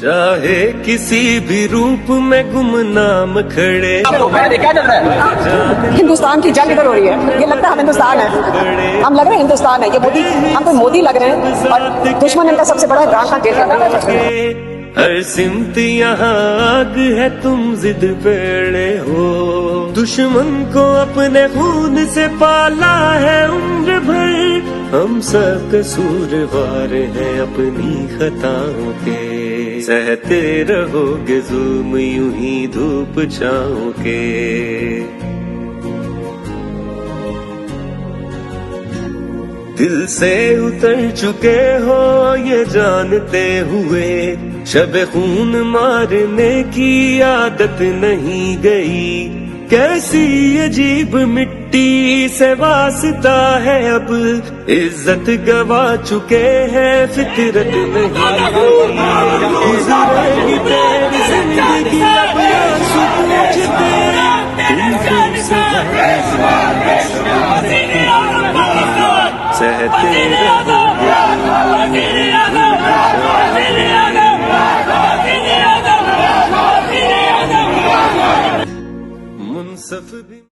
चाहे किसी भी रूप में गुमनाम खड़े क्या चल रहा है? हिंदुस्तान की जंग इधर हो रही है, ये लगता है हम हिंदुस्तान है, हम लग रहे हैं हिंदुस्तान है, ये मोदी, हम तो मोदी लग रहे हैं और दुश्मन इनका सबसे बड़ा इमरान खान जेल में। हर सिमत यहाँ आग है, तुम जिद पेड़े हो। दुश्मन को अपने खून से पाला है उम्र भर, हम सब कसूरवार हैं अपनी खताओं के। सहते रहोगे जुल्म यूं ही धूप छाओं के। दिल से उतर चुके हो ये जानते हुए, शब खून मारने की आदत नहीं गई। कैसी अजीब मिट्टी से वास्ता है अब, इज्जत गवा चुके हैं फितरत नहीं गई। गुजरेगी तेरी जिंदगी अब आंसू पूछते, सहते रहोगे।